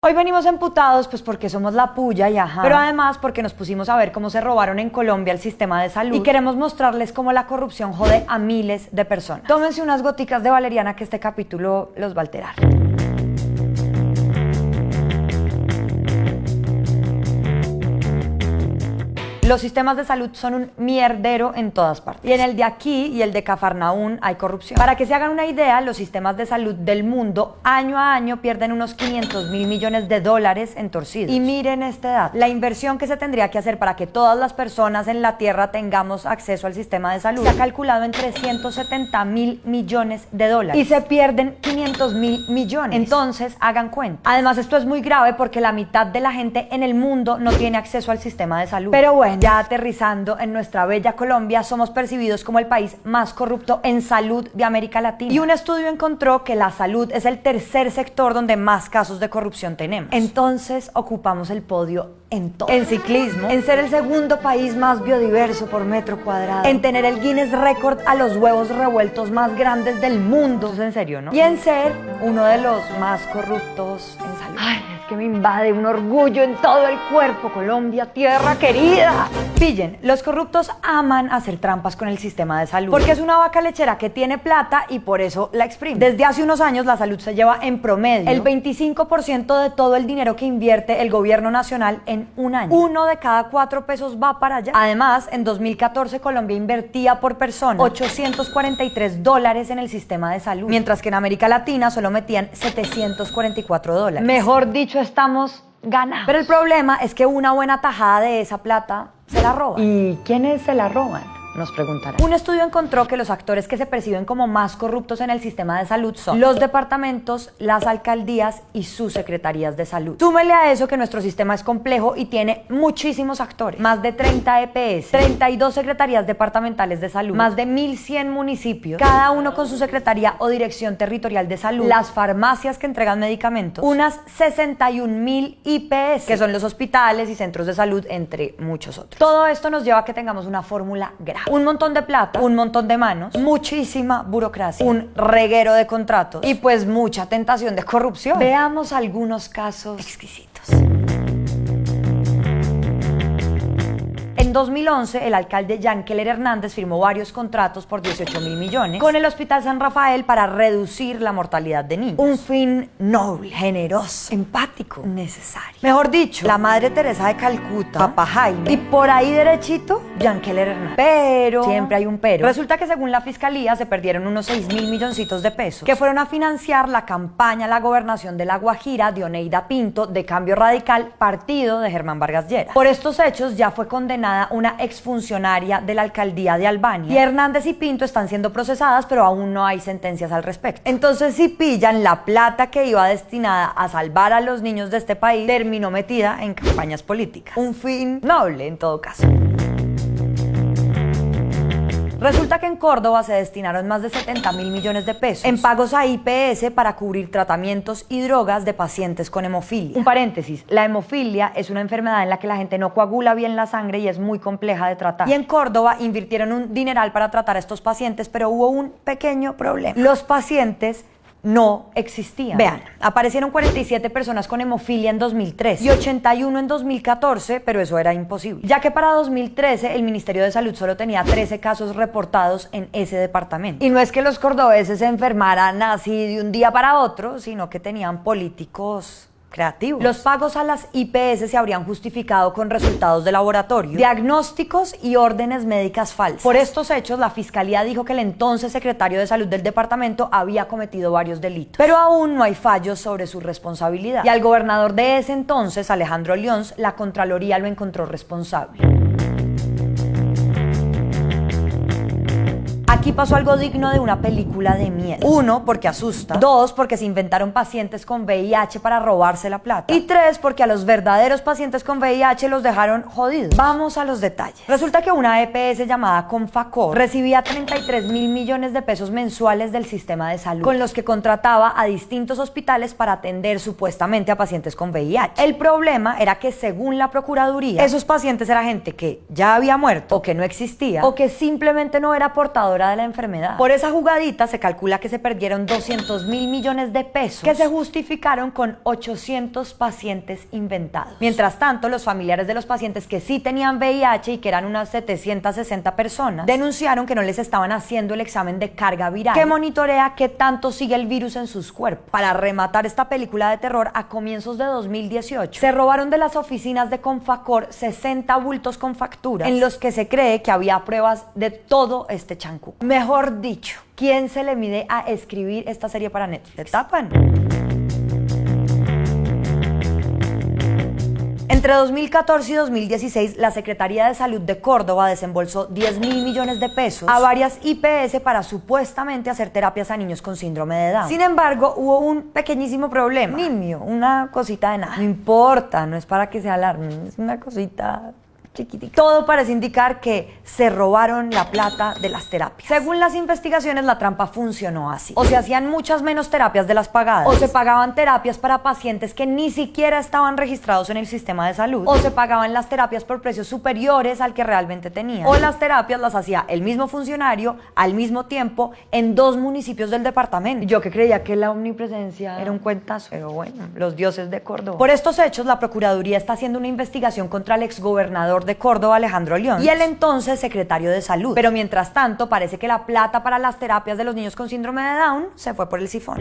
Hoy venimos emputados pues porque somos la puya y ajá, pero además porque nos pusimos a ver cómo se robaron en Colombia el sistema de salud y queremos mostrarles cómo la corrupción jode a miles de personas. Tómense unas goticas de valeriana que este capítulo los va a alterar. Los sistemas de salud son un mierdero en todas partes. Y en el de aquí y el de Cafarnaún hay corrupción. Para que se hagan una idea, los sistemas de salud del mundo año a año pierden unos 500.000 millones de dólares en torcidos. Y miren este dato. La inversión que se tendría que hacer para que todas las personas en la tierra tengamos acceso al sistema de salud se ha calculado en 370.000 millones de dólares. Y se pierden 500.000 millones. Entonces, hagan cuenta. Además, esto es muy grave porque la mitad de la gente en el mundo no tiene acceso al sistema de salud. Pero bueno, ya aterrizando en nuestra bella Colombia, somos percibidos como el país más corrupto en salud de América Latina. Y un estudio encontró que la salud es el tercer sector donde más casos de corrupción tenemos. Entonces, ocupamos el podio en todo. En ciclismo, en ser el segundo país más biodiverso por metro cuadrado, en tener el Guinness Record a los huevos revueltos más grandes del mundo. ¿Es en serio, no? Y en ser uno de los más corruptos en salud. Ay, es que me invade un orgullo en todo el cuerpo. Colombia, tierra querida. Pillen, los corruptos aman hacer trampas con el sistema de salud porque es una vaca lechera que tiene plata y por eso la exprime. Desde hace unos años la salud se lleva en promedio el 25% de todo el dinero que invierte el gobierno nacional en un año. 1 de cada 4 pesos va para allá. Además, en 2014 Colombia invertía por persona $843 en el sistema de salud, mientras que en América Latina solo metían $744. Mejor dicho, estamos ganados. Pero el problema es que una buena tajada de esa plata se la roban. ¿Y quiénes se la roban?, nos preguntarán. Un estudio encontró que los actores que se perciben como más corruptos en el sistema de salud son los departamentos, las alcaldías y sus secretarías de salud. Súmele a eso que nuestro sistema es complejo y tiene muchísimos actores, más de 30 EPS, 32 secretarías departamentales de salud, más de 1.100 municipios, cada uno con su secretaría o dirección territorial de salud, las farmacias que entregan medicamentos, unas 61.000 IPS, que son los hospitales y centros de salud, entre muchos otros. Todo esto nos lleva a que tengamos una fórmula grave. Un montón de plata, un montón de manos, muchísima burocracia, un reguero de contratos y pues mucha tentación de corrupción. Veamos algunos casos exquisitos. En 2011, el alcalde Jan Keller Hernández firmó varios contratos por 18.000 millones con el Hospital San Rafael para reducir la mortalidad de niños. Un fin noble, generoso, empático, necesario. Mejor dicho, la Madre Teresa de Calcuta, Papá Jaime, y por ahí derechito, Jan Keller Hernández. Pero, siempre hay un pero. Resulta que según la Fiscalía se perdieron unos 6.000 milloncitos de pesos que fueron a financiar la campaña a la gobernación de La Guajira de Oneida Pinto, de Cambio Radical, partido de Germán Vargas Lleras. Por estos hechos ya fue condenada una exfuncionaria de la alcaldía de Albania y Hernández y Pinto están siendo procesadas, pero aún no hay sentencias al respecto. Entonces, si pillan, la plata que iba destinada a salvar a los niños de este país terminó metida en campañas políticas. Un fin noble en todo caso. Resulta que en Córdoba se destinaron más de 70.000 millones de pesos en pagos a IPS para cubrir tratamientos y drogas de pacientes con hemofilia. Un paréntesis, la hemofilia es una enfermedad en la que la gente no coagula bien la sangre y es muy compleja de tratar. Y en Córdoba invirtieron un dineral para tratar a estos pacientes, pero hubo un pequeño problema. Los pacientes no existían. Vean, aparecieron 47 personas con hemofilia en 2013 y 81 en 2014, pero eso era imposible, ya que para 2013 el Ministerio de Salud solo tenía 13 casos reportados en ese departamento. Y no es que los cordobeses se enfermaran así de un día para otro, sino que tenían políticos creativos. Los pagos a las IPS se habrían justificado con resultados de laboratorio, diagnósticos y órdenes médicas falsas. Por estos hechos, la Fiscalía dijo que el entonces secretario de Salud del departamento había cometido varios delitos, pero aún no hay fallos sobre su responsabilidad. Y al gobernador de ese entonces, Alejandro Lyons, la Contraloría lo encontró responsable. Aquí pasó algo digno de una película de miedo. 1, porque asusta. 2, porque se inventaron pacientes con VIH para robarse la plata. Y 3, porque a los verdaderos pacientes con VIH los dejaron jodidos. Vamos a los detalles. Resulta que una EPS llamada Confacor recibía 33.000 millones de pesos mensuales del sistema de salud, con los que contrataba a distintos hospitales para atender supuestamente a pacientes con VIH. El problema era que según la Procuraduría, esos pacientes era gente que ya había muerto, o que no existía, o que simplemente no era portadora de la enfermedad. Por esa jugadita se calcula que se perdieron 200.000 millones de pesos que se justificaron con 800 pacientes inventados. Mientras tanto, los familiares de los pacientes que sí tenían VIH y que eran unas 760 personas denunciaron que no les estaban haciendo el examen de carga viral que monitorea qué tanto sigue el virus en sus cuerpos. Para rematar esta película de terror, a comienzos de 2018 se robaron de las oficinas de Confacor 60 bultos con facturas en los que se cree que había pruebas de todo este chancú. Mejor dicho, ¿quién se le mide a escribir esta serie para Netflix? ¿Le tapan? Entre 2014 y 2016, la Secretaría de Salud de Córdoba desembolsó 10.000 millones de pesos a varias IPS para supuestamente hacer terapias a niños con síndrome de Down. Sin embargo, hubo un pequeñísimo problema. Nimio, una cosita de nada. No importa, no es para que se alarmen, es una cosita chiquitita. Todo parece indicar que se robaron la plata de las terapias. Según las investigaciones, la trampa funcionó así. O se hacían muchas menos terapias de las pagadas, o se pagaban terapias para pacientes que ni siquiera estaban registrados en el sistema de salud, o se pagaban las terapias por precios superiores al que realmente tenían, o las terapias las hacía el mismo funcionario al mismo tiempo en 2 municipios del departamento. Yo que creía que la omnipresencia era un cuentazo, pero bueno, los dioses de Córdoba. Por estos hechos, la Procuraduría está haciendo una investigación contra el exgobernador de Córdoba, Alejandro León, y el entonces secretario de Salud. Pero mientras tanto, parece que la plata para las terapias de los niños con síndrome de Down se fue por el sifón.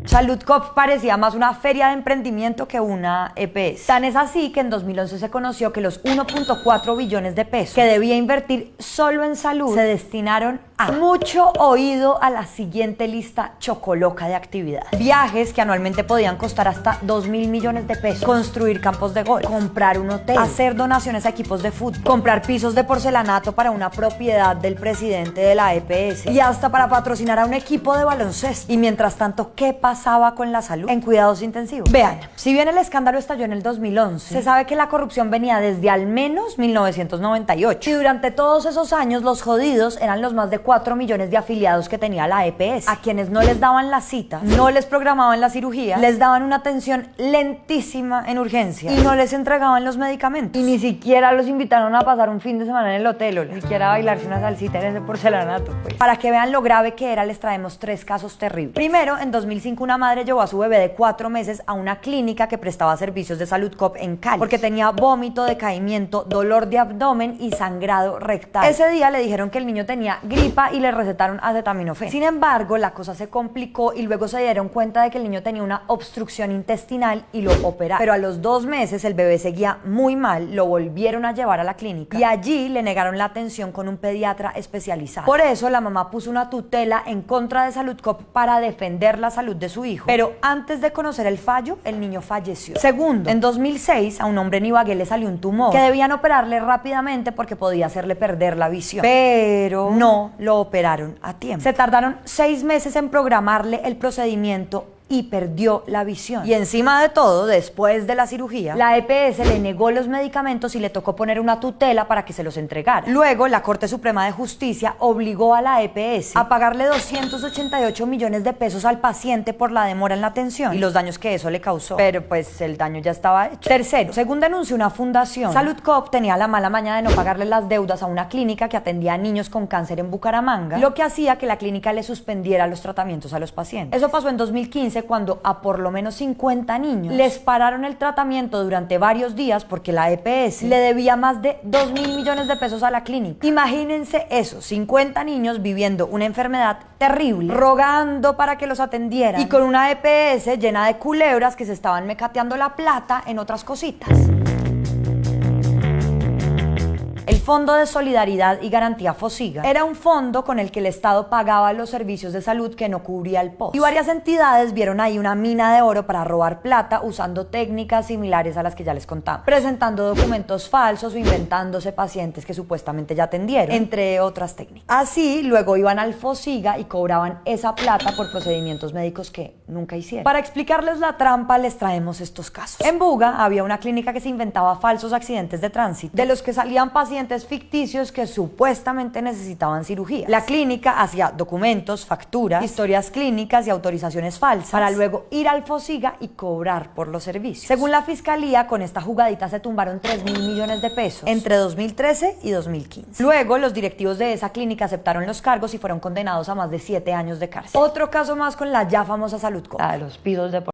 Saludcop parecía más una feria de emprendimiento que una EPS. Tan es así que en 2011 se conoció que los 1.4 billones de pesos que debía invertir solo en salud se destinaron a mucho oído a la siguiente lista chocoloca de actividades. Viajes que anualmente podían costar hasta 2.000 millones de pesos, construir campos de golf, comprar un hotel, hacer donaciones a equipos de fútbol, comprar pisos de porcelanato para una propiedad del presidente de la EPS y hasta para patrocinar a un equipo de baloncesto. Y mientras tanto, ¿qué pasaba con la salud en cuidados intensivos? Vean, si bien el escándalo estalló en el 2011, se sabe que la corrupción venía desde al menos 1998 y durante todos esos años los jodidos eran los más de 4 millones de afiliados que tenía la EPS, a quienes no les daban las citas, no les programaban la cirugía, les daban una atención lentísima en urgencia y no les entregaban los medicamentos. Y ni siquiera los invitaron a pasar un fin de semana en el hotel o ni siquiera a bailarse una salsita en ese porcelanato, pues. Para que vean lo grave que era, les traemos 3 casos terribles. Primero, en 2005 una madre llevó a su bebé de 4 meses a una clínica que prestaba servicios de Saludcop en Cali porque tenía vómito, decaimiento, dolor de abdomen y sangrado rectal. Ese día le dijeron que el niño tenía gripa y le recetaron acetaminofén. Sin embargo, la cosa se complicó y luego se dieron cuenta de que el niño tenía una obstrucción intestinal y lo operaron. Pero a los 2 meses el bebé seguía muy mal, lo volvieron a llevar a la clínica y allí le negaron la atención con un pediatra especializado. Por eso la mamá puso una tutela en contra de Saludcop para defender la salud de su hijo. Pero antes de conocer el fallo, el niño falleció. Segundo, en 2006 a un hombre en Ibagué le salió un tumor que debían operarle rápidamente porque podía hacerle perder la visión. Pero no lo operaron a tiempo. Se tardaron 6 meses en programarle el procedimiento y perdió la visión. Y encima de todo, después de la cirugía, la EPS le negó los medicamentos y le tocó poner una tutela para que se los entregara. Luego, la Corte Suprema de Justicia obligó a la EPS a pagarle 288 millones de pesos al paciente por la demora en la atención y los daños que eso le causó. Pero pues el daño ya estaba hecho. Tercero, según denunció una fundación, Saludcop tenía la mala maña de no pagarle las deudas a una clínica que atendía a niños con cáncer en Bucaramanga, lo que hacía que la clínica le suspendiera los tratamientos a los pacientes. Eso pasó en 2015 cuando a por lo menos 50 niños les pararon el tratamiento durante varios días porque la EPS le debía más de 2.000 millones de pesos a la clínica. Imagínense eso, 50 niños viviendo una enfermedad terrible, rogando para que los atendieran y con una EPS llena de culebras que se estaban mecateando la plata en otras cositas. El Fondo de Solidaridad y Garantía FOSIGA era un fondo con el que el Estado pagaba los servicios de salud que no cubría el POS. Y varias entidades vieron ahí una mina de oro para robar plata usando técnicas similares a las que ya les contamos, presentando documentos falsos o inventándose pacientes que supuestamente ya atendieron, entre otras técnicas. Así, luego iban al FOSIGA y cobraban esa plata por procedimientos médicos que nunca hicieron. Para explicarles la trampa les traemos estos casos. En Buga había una clínica que se inventaba falsos accidentes de tránsito, de los que salían pacientes ficticios que supuestamente necesitaban cirugía. La clínica hacía documentos, facturas, historias clínicas y autorizaciones falsas para luego ir al Fosiga y cobrar por los servicios. Según la fiscalía, con esta jugadita se tumbaron 3.000 millones de pesos entre 2013 y 2015. Luego, los directivos de esa clínica aceptaron los cargos y fueron condenados a más de 7 años de cárcel. Otro caso más con la ya famosa Salud Co, la de los pisos deportivos.